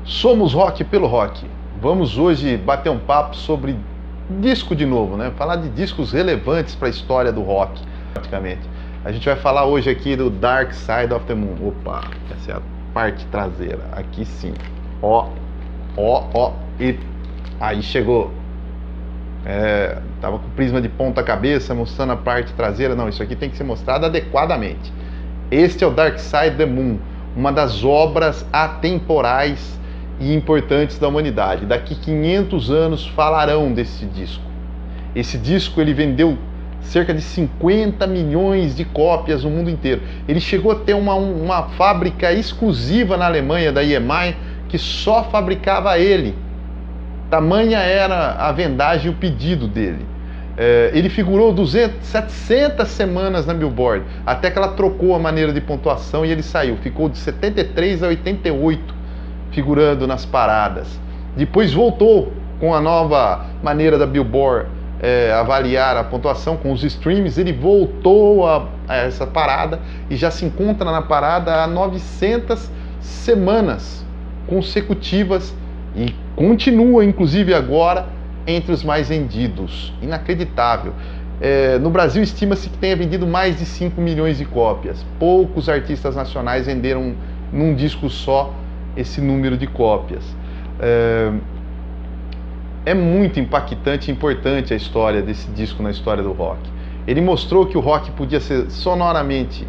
Somos rock pelo rock. Vamos hoje bater um papo sobre disco de novo, né? Falar de discos relevantes para a história do rock, praticamente. A gente vai falar hoje aqui do Dark Side of the Moon. Opa, essa é a parte traseira. Aqui sim. Ó. E aí chegou. Tava com o prisma de ponta cabeça mostrando a parte traseira. Não, isso aqui tem que ser mostrado adequadamente. Este é o Dark Side of the Moon, uma das obras atemporais e importantes da humanidade. Daqui 500 anos falarão desse disco. Esse disco ele vendeu cerca de 50 milhões de cópias no mundo inteiro. Ele chegou a ter uma fábrica exclusiva na Alemanha, da EMI, que só fabricava ele. Tamanha era a vendagem e o pedido dele. Ele figurou 700 semanas na Billboard, até que ela trocou a maneira de pontuação e ele saiu. Ficou de 73 a 88 figurando nas paradas. Depois voltou com a nova maneira da Billboard avaliar a pontuação com os streams. Ele voltou a essa parada e já se encontra na parada há 900 semanas consecutivas e continua inclusive agora entre os mais vendidos. Inacreditável. No Brasil estima-se que tenha vendido mais de 5 milhões de cópias. Poucos artistas nacionais venderam num disco só esse número de cópias. É muito impactante e importante a história desse disco na história do rock. Ele mostrou que o rock podia ser sonoramente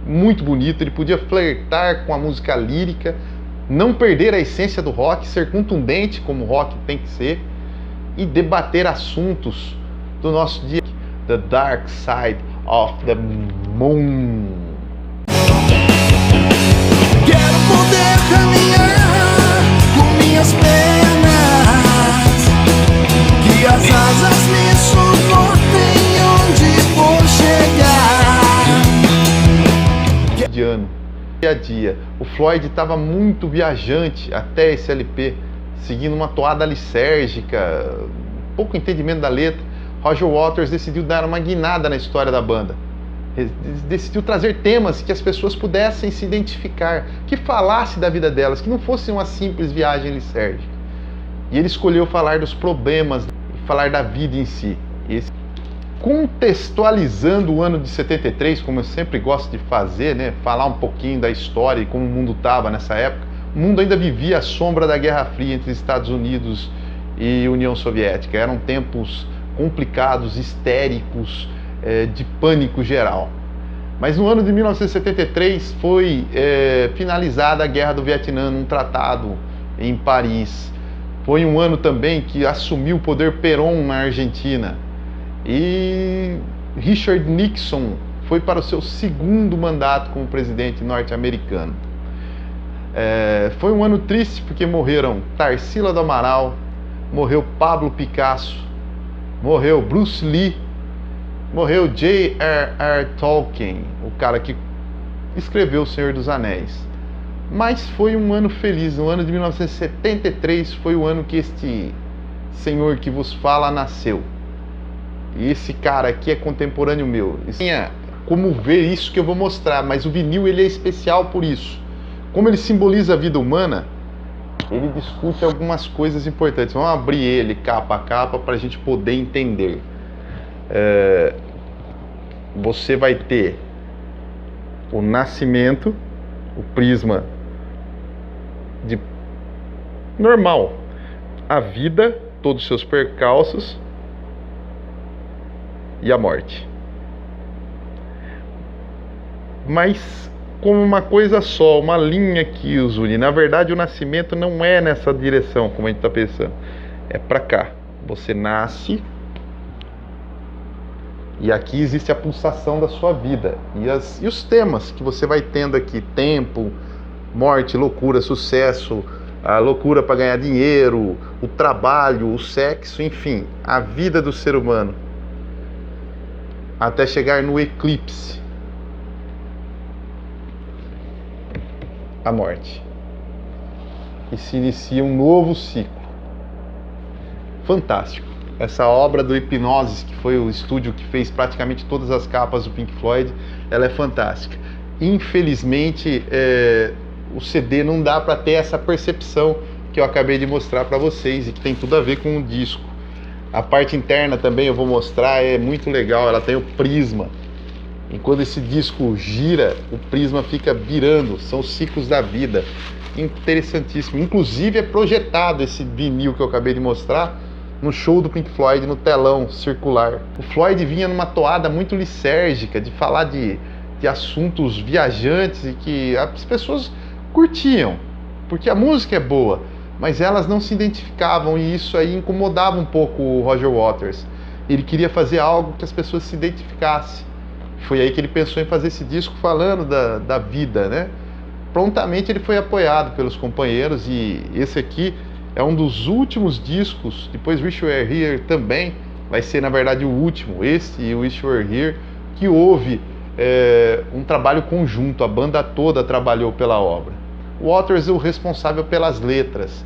muito bonito, ele podia flertar com a música lírica, não perder a essência do rock, ser contundente como o rock tem que ser e debater assuntos do nosso dia. The Dark Side of the Moon. Quero poder caminhar com minhas pernas, que as asas me suportem onde for chegar. Dia a dia. O Floyd estava muito viajante até esse LP, seguindo uma toada lisérgica, pouco entendimento da letra. Roger Waters decidiu dar uma guinada na história da banda. Decidiu trazer temas que as pessoas pudessem se identificar, que falasse da vida delas, que não fosse uma simples viagem lisérgica. E ele escolheu falar dos problemas, falar da vida em si. Contextualizando o ano de 73, como eu sempre gosto de fazer, né? Falar um pouquinho da história e como o mundo estava nessa época. O mundo ainda vivia à sombra da Guerra Fria entre Estados Unidos e União Soviética. Eram tempos complicados, histéricos, de pânico geral. Mas no ano de 1973 foi finalizada a Guerra do Vietnã num tratado em Paris. Foi um ano também que assumiu o poder Perón na Argentina. E Richard Nixon foi para o seu segundo mandato como presidente norte-americano. Foi um ano triste porque morreram Tarsila do Amaral, morreu Pablo Picasso, morreu Bruce Lee, morreu J.R.R. Tolkien, o cara que escreveu O Senhor dos Anéis. Mas foi um ano feliz. No ano de 1973 foi o ano que este senhor que vos fala nasceu. E esse cara aqui é contemporâneo meu. Tinha como ver isso que eu vou mostrar, mas o vinil ele é especial por isso. Como ele simboliza a vida humana, ele discute algumas coisas importantes. Vamos abrir ele capa a capa para a gente poder entender. Você vai ter o nascimento, o prisma de normal, a vida, todos os seus percalços e a morte. Mas como uma coisa só, uma linha que os une. Na verdade, o nascimento não é nessa direção, como a gente está pensando. É para cá. Você nasce e aqui existe a pulsação da sua vida. E os temas que você vai tendo aqui: tempo, morte, loucura, sucesso, a loucura para ganhar dinheiro, o trabalho, o sexo, enfim, a vida do ser humano. Até chegar no eclipse, a morte. E se inicia um novo ciclo. Fantástico. Essa obra do Hipgnosis, que foi o estúdio que fez praticamente todas as capas do Pink Floyd, ela é fantástica. Infelizmente, o CD não dá para ter essa percepção que eu acabei de mostrar para vocês e que tem tudo a ver com o disco. A parte interna também eu vou mostrar, é muito legal, ela tem o prisma. E quando esse disco gira, o prisma fica virando, são os ciclos da vida. Interessantíssimo. Inclusive é projetado esse vinil que eu acabei de mostrar no show do Pink Floyd, no telão circular. O Floyd vinha numa toada muito lisérgica, de falar de assuntos viajantes e que as pessoas curtiam, porque a música é boa, mas elas não se identificavam e isso aí incomodava um pouco o Roger Waters. Ele queria fazer algo que as pessoas se identificassem. Foi aí que ele pensou em fazer esse disco falando da vida, né? Prontamente ele foi apoiado pelos companheiros e esse aqui é um dos últimos discos. Depois Wish You Were Here também vai ser, na verdade, o último. Esse e o Wish You Were Here, que houve um trabalho conjunto, a banda toda trabalhou pela obra. Waters é o responsável pelas letras,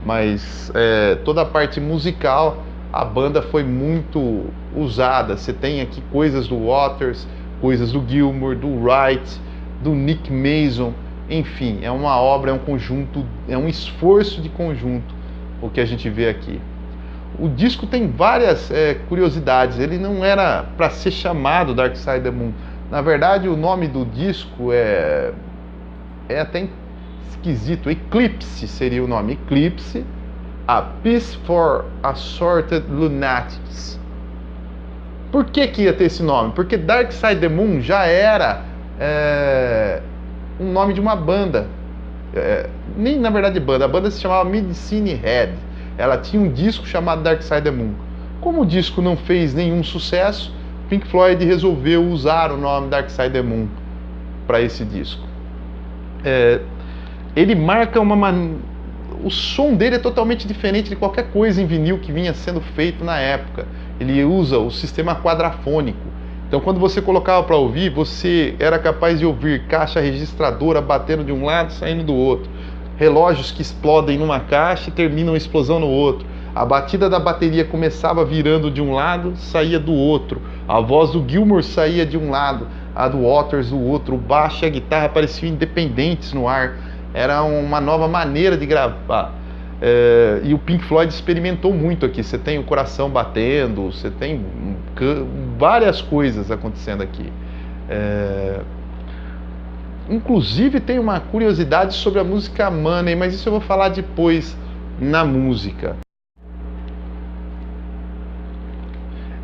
mas toda a parte musical, a banda foi muito usada. Você tem aqui coisas do Waters, coisas do Gilmour, do Wright, do Nick Mason, enfim, é uma obra, é um conjunto, é um esforço de conjunto o que a gente vê aqui. O disco tem várias curiosidades, ele não era para ser chamado Dark Side of the Moon. Na verdade, o nome do disco é até esquisito. Eclipse seria o nome. Eclipse, A Piece for Assorted Lunatics. Por que ia ter esse nome? Porque Dark Side of the Moon já era um nome de uma banda. Nem na verdade banda. A banda se chamava Medicine Head. Ela tinha um disco chamado Dark Side of the Moon. Como o disco não fez nenhum sucesso, Pink Floyd resolveu usar o nome Dark Side of the Moon para esse disco. Ele marca o som dele é totalmente diferente de qualquer coisa em vinil que vinha sendo feito na época. Ele usa o sistema quadrafônico. Então, quando você colocava para ouvir, você era capaz de ouvir caixa registradora batendo de um lado, saindo do outro. Relógios que explodem numa caixa e terminam a explosão no outro. A batida da bateria começava virando de um lado, saía do outro. A voz do Gilmour saía de um lado, a do Waters do outro. O baixo e a guitarra pareciam independentes no ar. Era uma nova maneira de gravar. E o Pink Floyd experimentou muito aqui. Você tem o coração batendo, você tem várias coisas acontecendo aqui. Inclusive tem uma curiosidade sobre a música Money, mas isso eu vou falar depois na música.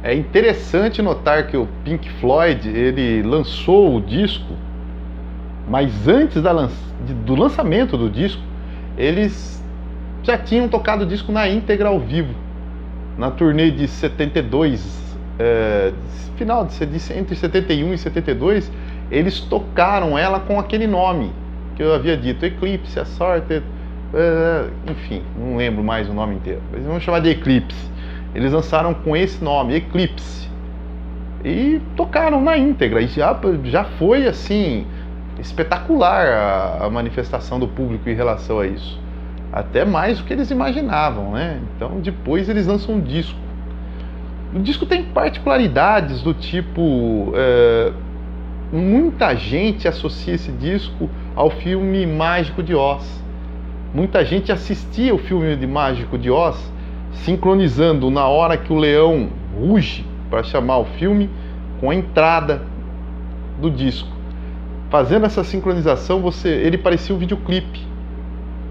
É interessante notar que o Pink Floyd ele lançou o disco, mas antes do lançamento do disco, eles já tinham tocado o disco na íntegra ao vivo, na turnê de 72, final entre 71 e 72, eles tocaram ela com aquele nome que eu havia dito, Eclipse, Assorted, enfim, não lembro mais o nome inteiro, mas vamos chamar de Eclipse. Eles lançaram com esse nome, Eclipse, e tocaram na íntegra, e já foi assim espetacular a manifestação do público em relação a isso, até mais do que eles imaginavam, né? Então depois eles lançam um disco. O disco tem particularidades do tipo, muita gente associa esse disco ao filme Mágico de Oz. Muita gente assistia o filme de Mágico de Oz sincronizando na hora que o leão ruge para chamar o filme com a entrada do disco. Fazendo essa sincronização, ele parecia um videoclipe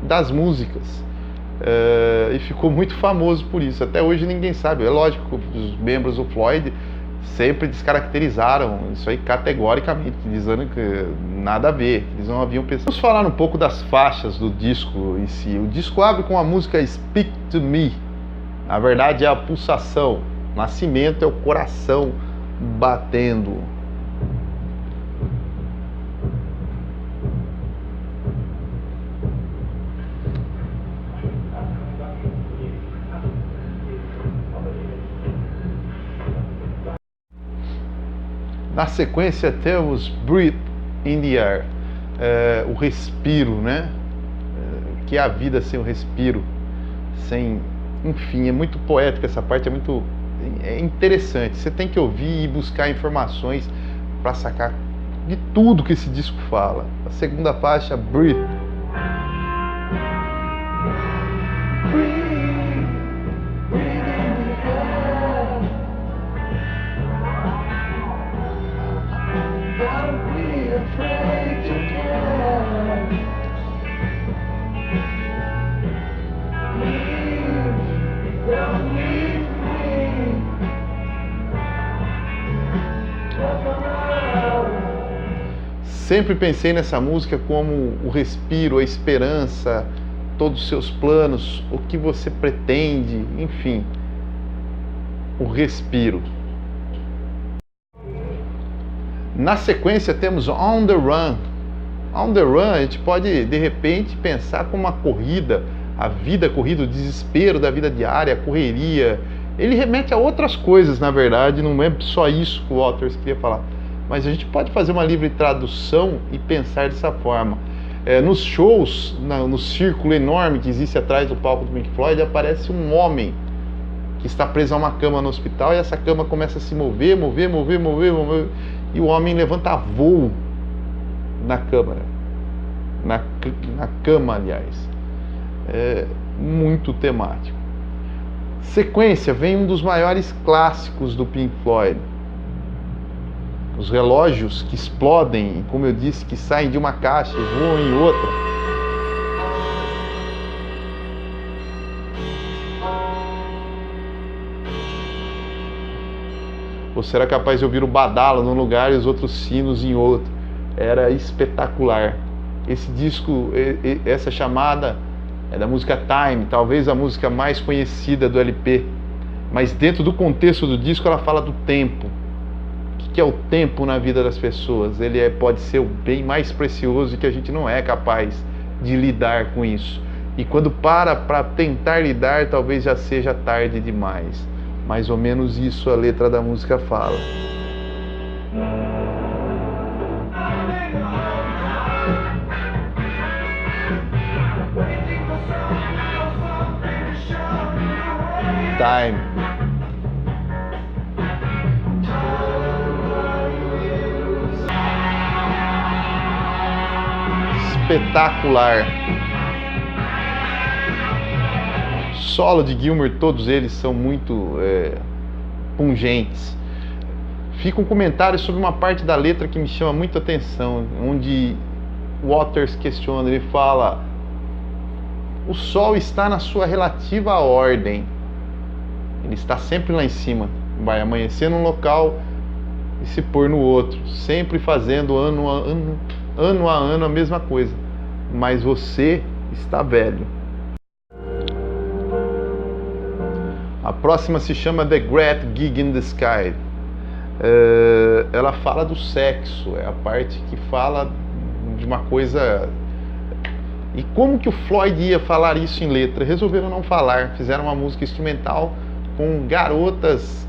das músicas. E ficou muito famoso por isso. Até hoje ninguém sabe. É lógico que os membros do Floyd sempre descaracterizaram isso aí categoricamente, dizendo que nada a ver, eles não haviam pensado. Vamos falar um pouco das faixas do disco em si. O disco abre com a música Speak to Me. Na verdade é a pulsação. Nascimento é o coração batendo. Na sequência temos Breathe in the Air, o respiro, né? Que é a vida sem o respiro, sem, enfim, é muito poética essa parte, é interessante. Você tem que ouvir e buscar informações para sacar de tudo que esse disco fala. A segunda faixa, Breathe. sempre pensei nessa música como o respiro, a esperança, todos os seus planos, o que você pretende, enfim, o respiro. Na sequência temos On the Run. On the Run a gente pode de repente pensar como uma corrida, a vida corrida, o desespero da vida diária, a correria. Ele remete a outras coisas, na verdade, não é só isso que o Waters queria falar. Mas a gente pode fazer uma livre tradução e pensar dessa forma. Nos shows, no círculo enorme que existe atrás do palco do Pink Floyd, aparece um homem que está preso a uma cama no hospital e essa cama começa a se mover, e o homem levanta voo na câmara, na cama, aliás. É muito temático. Sequência, vem um dos maiores clássicos do Pink Floyd. Os relógios que explodem, como eu disse, que saem de uma caixa e voam em outra. Você era capaz de ouvir o badalo num lugar e os outros sinos em outro. Era espetacular. Esse disco, essa chamada é da música Time, talvez a música mais conhecida do LP. Mas dentro do contexto do disco ela fala do tempo. O que é o tempo na vida das pessoas? Ele pode ser o bem mais precioso e que a gente não é capaz de lidar com isso. E quando para tentar lidar, talvez já seja tarde demais. Mais ou menos isso a letra da música fala. Time. Espetacular. Solo de Gilmour, todos eles são muito pungentes. Fica um comentário sobre uma parte da letra que me chama muita atenção, onde Waters questiona, ele fala: o sol está na sua relativa ordem, ele está sempre lá em cima, vai amanhecer num local e se pôr no outro, sempre fazendo ano a ano a mesma coisa, mas você está velho. A próxima se chama The Great Gig in the Sky. Ela fala do sexo, é a parte que fala de uma coisa. E como que o Floyd ia falar isso em letra? Resolveram não falar, fizeram uma música instrumental com garotas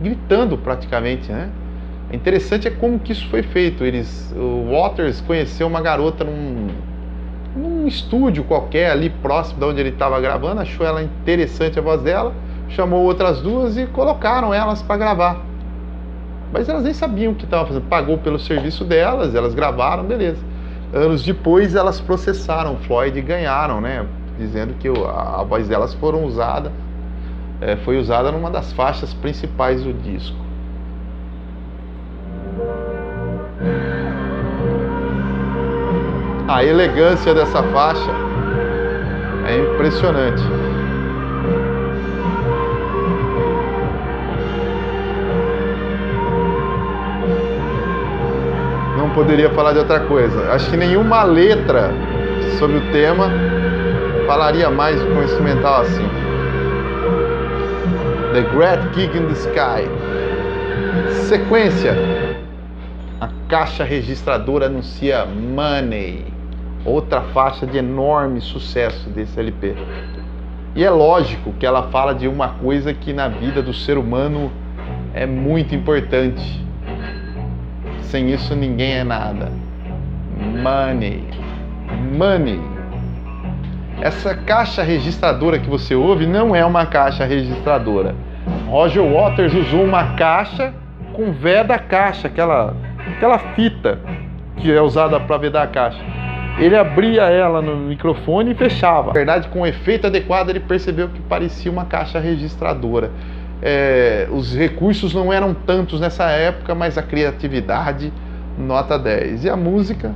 gritando praticamente, né? É interessante como que isso foi feito. O Waters conheceu uma garota num estúdio qualquer ali próximo de onde ele estava gravando, achou ela interessante a voz dela, chamou outras duas e colocaram elas para gravar. Mas elas nem sabiam o que estavam fazendo, pagou pelo serviço delas, elas gravaram, beleza. Anos depois elas processaram o Floyd e ganharam, né? Dizendo que a voz delas foi usada numa das faixas principais do disco. A elegância dessa faixa é impressionante. Não poderia falar de outra coisa. Acho que nenhuma letra sobre o tema falaria mais com um instrumental assim. The Great Gig in the Sky. Sequência. A caixa registradora anuncia Money. Outra faixa de enorme sucesso desse LP. E é lógico que ela fala de uma coisa que na vida do ser humano é muito importante. Sem isso ninguém é nada. Money. Money. Essa caixa registradora que você ouve não é uma caixa registradora. Roger Waters usou uma caixa com veda caixa, aquela fita que é usada para vedar a caixa. Ele abria ela no microfone e fechava. Na verdade, com o efeito adequado, ele percebeu que parecia uma caixa registradora. Os recursos não eram tantos nessa época, mas a criatividade, nota 10. E a música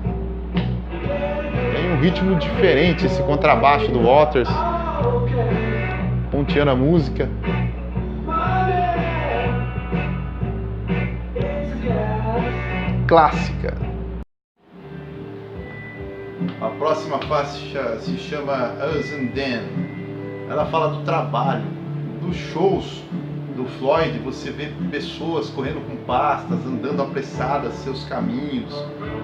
tem um ritmo diferente, esse contrabaixo do Waters, ponteando a música. Clássica. A próxima faixa se chama Us and Them. Ela fala do trabalho, dos shows do Floyd. Você vê pessoas correndo com pastas, andando apressadas seus caminhos,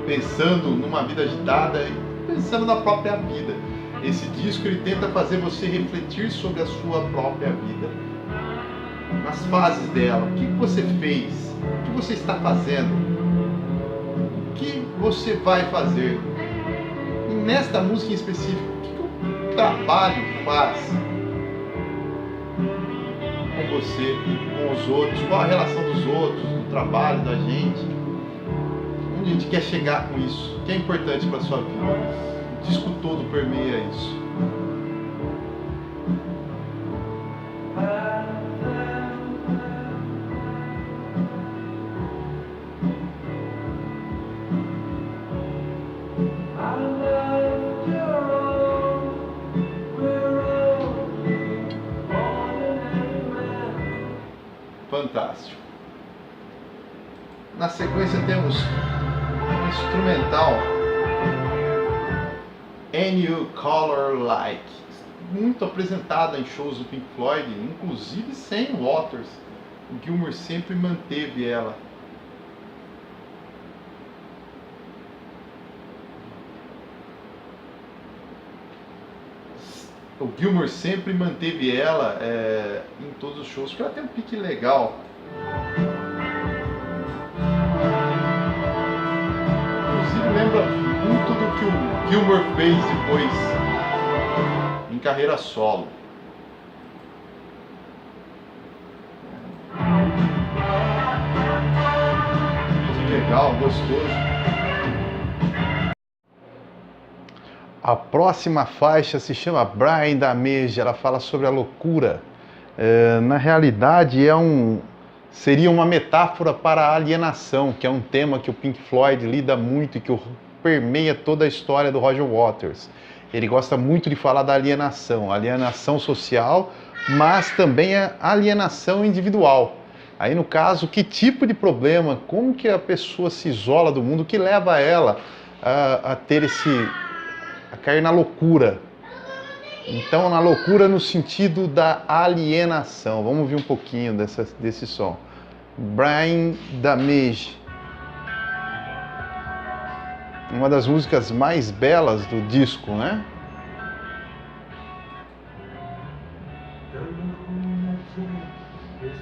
pensando numa vida agitada e pensando na própria vida. Esse disco ele tenta fazer você refletir sobre a sua própria vida, nas fases dela. O que você fez? O que você está fazendo? O que você vai fazer? E nesta música em específico, o que o trabalho faz com você, com os outros? Qual a relação dos outros, do trabalho, da gente? Onde a gente quer chegar com isso? O que é importante para a sua vida? O disco todo permeia isso. Fantástico. Na sequência temos um instrumental And You Color Like, muito apresentada em shows do Pink Floyd, inclusive sem Waters. O Gilmour sempre manteve ela. O Gilmour sempre manteve ela em todos os shows, porque ela tem um pique legal. Inclusive lembra muito do que o Gilmour fez depois em carreira solo. Que legal, gostoso. A próxima faixa se chama Brain Damage. Ela fala sobre a loucura. Na realidade seria uma metáfora para a alienação, que é um tema que o Pink Floyd lida muito e que permeia toda a história do Roger Waters. Ele gosta muito de falar da alienação social, mas também a alienação individual. Aí no caso, que tipo de problema, como que a pessoa se isola do mundo, que leva ela a cair na loucura. Então, na loucura no sentido da alienação. Vamos ouvir um pouquinho desse som. Brain Damage. Uma das músicas mais belas do disco, né?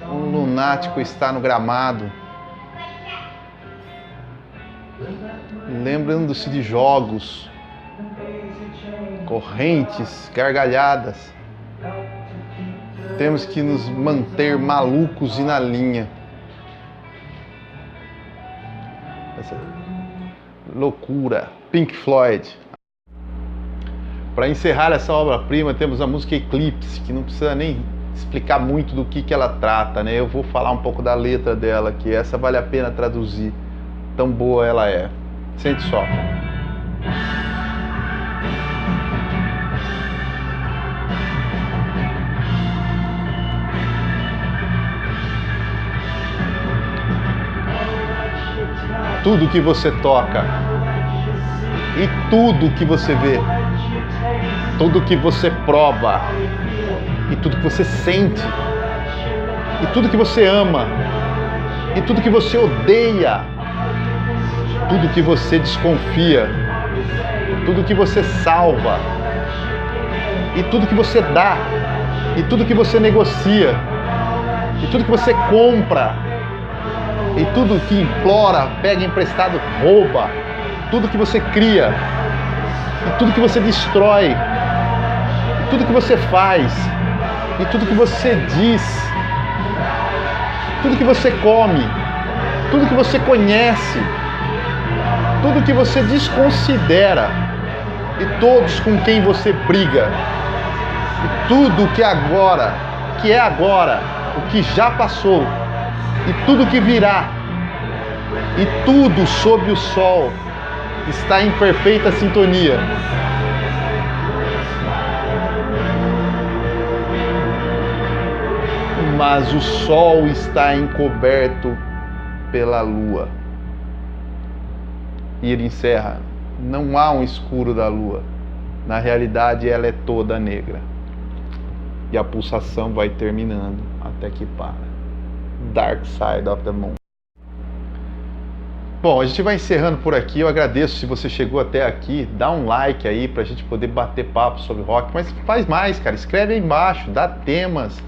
Um lunático está no gramado, lembrando-se de jogos, correntes, gargalhadas. Temos que nos manter malucos e na linha. Essa loucura. Pink Floyd. Para encerrar essa obra-prima, temos a música Eclipse, que não precisa nem explicar muito do que ela trata, né? Eu vou falar um pouco da letra dela, que essa vale a pena traduzir. Tão boa ela é. Sente só. Tudo que você toca e tudo que você vê, tudo que você prova e tudo que você sente e tudo que você ama e tudo que você odeia, tudo que você desconfia, tudo que você salva e tudo que você dá e tudo que você negocia e tudo que você compra e tudo que implora, pega emprestado, rouba, tudo que você cria, e tudo que você destrói, e tudo que você faz, e tudo que você diz, tudo que você come, tudo que você conhece, tudo que você desconsidera, e todos com quem você briga, e tudo que é agora, o que já passou, e tudo que virá, e tudo sob o sol está em perfeita sintonia. Mas o sol está encoberto pela lua. E ele encerra Não há um escuro da lua. Na realidade, ela é toda negra. E a pulsação vai terminando até que para. Dark Side of the Moon. Bom, a gente vai encerrando por aqui. Eu agradeço se você chegou até aqui. Dá um like aí pra gente poder bater papo sobre rock. Mas faz mais, cara. Escreve aí embaixo, dá temas,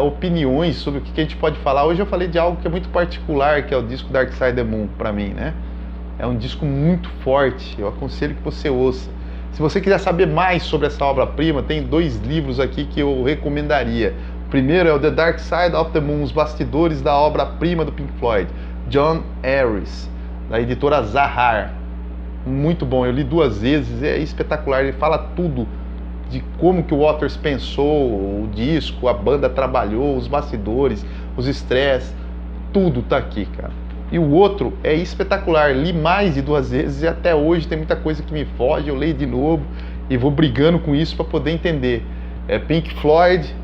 opiniões sobre o que a gente pode falar. Hoje eu falei de algo que é muito particular, que é o disco Dark Side of the Moon pra mim, né? É um disco muito forte. Eu aconselho que você ouça. Se você quiser saber mais sobre essa obra-prima, tem 2 livros aqui que eu recomendaria. O primeiro é o The Dark Side of the Moon, os bastidores da obra-prima do Pink Floyd, John Harris, da editora Zahar. Muito bom, eu li 2 vezes, é espetacular. Ele fala tudo de como que o Waters pensou o disco, a banda trabalhou, os bastidores, os estresses, tudo tá aqui, cara. E o outro é espetacular, li mais de 2 vezes e até hoje tem muita coisa que me foge, eu leio de novo e vou brigando com isso para poder entender. É Pink Floyd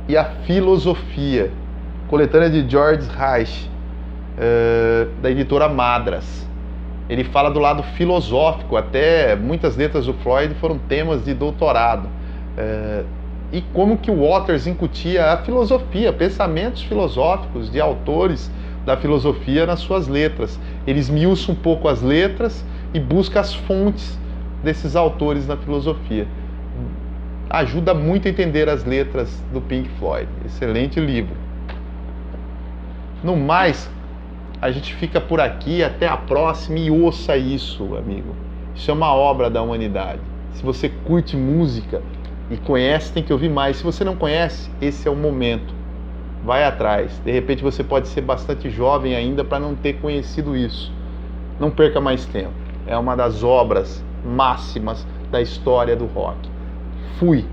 e a Filosofia, coletânea de George Reich, da editora Madras. Ele fala do lado filosófico, até muitas letras do Floyd foram temas de doutorado. E como que o Waters incutia a filosofia, pensamentos filosóficos de autores da filosofia nas suas letras. Ele esmiuça um pouco as letras e busca as fontes desses autores na filosofia. Ajuda muito a entender as letras do Pink Floyd. Excelente livro. No mais, a gente fica por aqui, até a próxima e ouça isso, amigo. Isso é uma obra da humanidade. Se você curte música e conhece, tem que ouvir mais. Se você não conhece, esse é o momento. Vai atrás. De repente você pode ser bastante jovem ainda para não ter conhecido isso. Não perca mais tempo. É uma das obras máximas da história do rock. Fui.